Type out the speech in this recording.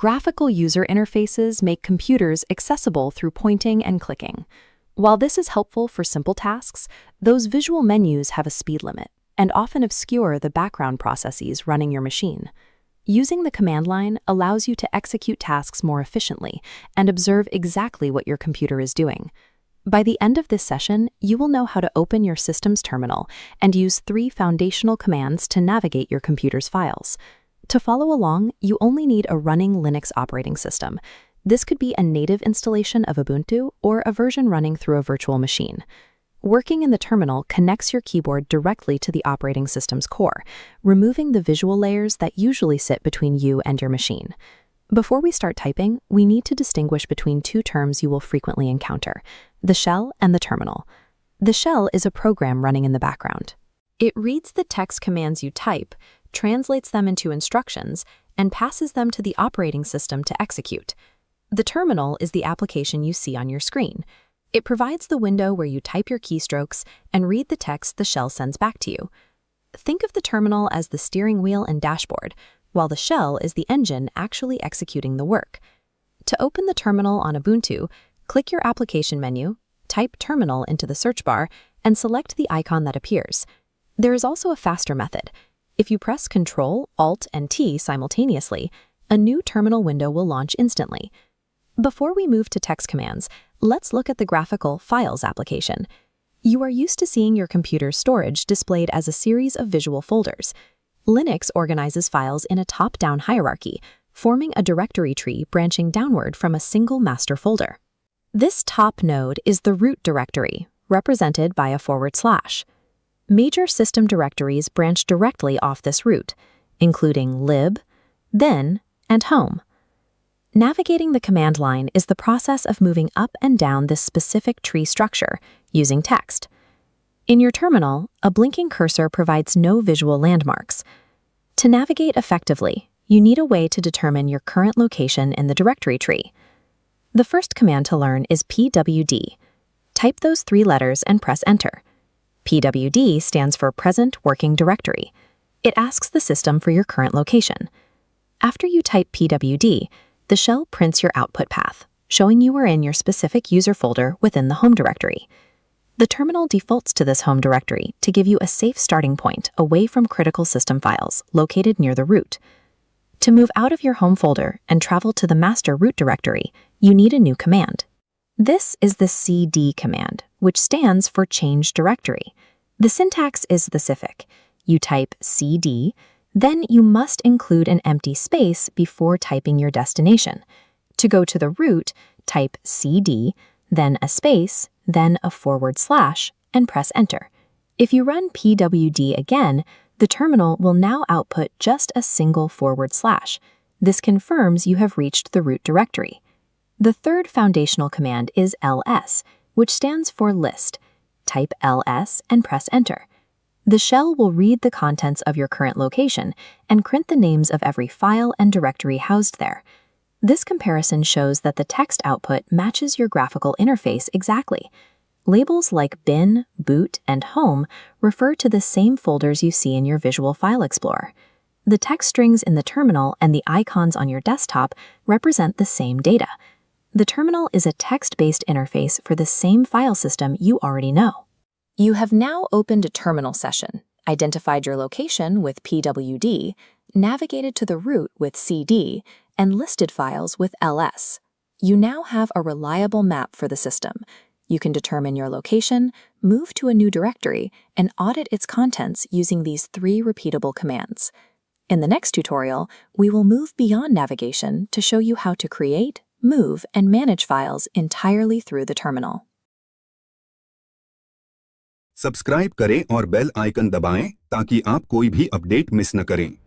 Graphical user interfaces make computers accessible through pointing and clicking. While this is helpful for simple tasks, those visual menus have a speed limit and often obscure the background processes running your machine. Using the command line allows you to execute tasks more efficiently and observe exactly what your computer is doing. By the end of this session, you will know how to open your system's terminal and use 3 foundational commands to navigate your computer's files. To follow along, you only need a running Linux operating system. This could be a native installation of Ubuntu or a version running through a virtual machine. Working in the terminal connects your keyboard directly to the operating system's core, removing the visual layers that usually sit between you and your machine. Before we start typing, we need to distinguish between 2 terms you will frequently encounter: the shell and the terminal. The shell is a program running in the background. It reads the text commands you type, translates them into instructions, and passes them to the operating system to execute. The terminal is the application you see on your screen. It provides the window where you type your keystrokes and read the text the shell sends back to you. Think of the terminal as the steering wheel and dashboard, while the shell is the engine actually executing the work. To open the terminal on Ubuntu, click your application menu, type terminal into the search bar, and select the icon that appears. There is also a faster method. If you press Ctrl, Alt, and T simultaneously, a new terminal window will launch instantly. Before we move to text commands, let's look at the graphical Files application. You are used to seeing your computer's storage displayed as a series of visual folders. Linux organizes files in a top-down hierarchy, forming a directory tree branching downward from a single master folder. This top node is the root directory, represented by a /. Major system directories branch directly off this root, including lib, bin, and home. Navigating the command line is the process of moving up and down this specific tree structure using text. In your terminal, a blinking cursor provides no visual landmarks. To navigate effectively, you need a way to determine your current location in the directory tree. The first command to learn is pwd. Type those 3 letters and press Enter. PWD stands for Present Working Directory. It asks the system for your current location. After you type PWD, the shell prints your output path, showing you are in your specific user folder within the home directory. The terminal defaults to this home directory to give you a safe starting point away from critical system files located near the root. To move out of your home folder and travel to the master root directory, you need a new command. This is the cd command, which stands for Change Directory. The syntax is specific. You type cd, then you must include an empty space before typing your destination. To go to the root, type cd, then a space, then a /, and press Enter. If you run pwd again, the terminal will now output just a single /. This confirms you have reached the root directory. The third foundational command is ls, which stands for list. Type ls and press Enter. The shell will read the contents of your current location and print the names of every file and directory housed there. This comparison shows that the text output matches your graphical interface exactly. Labels like bin, boot, and home refer to the same folders you see in your Visual File Explorer. The text strings in the terminal and the icons on your desktop represent the same data. The terminal is a text-based interface for the same file system you already know. You have now opened a terminal session, identified your location with pwd, navigated to the root with cd, and listed files with ls. You now have a reliable map for the system. You can determine your location, move to a new directory, and audit its contents using these 3 repeatable commands. In the next tutorial, we will move beyond navigation to show you how to create, move, and manage files entirely through the terminal. Subscribe करें और bell icon दबाएं ताकि आप कोई भी update miss न करें।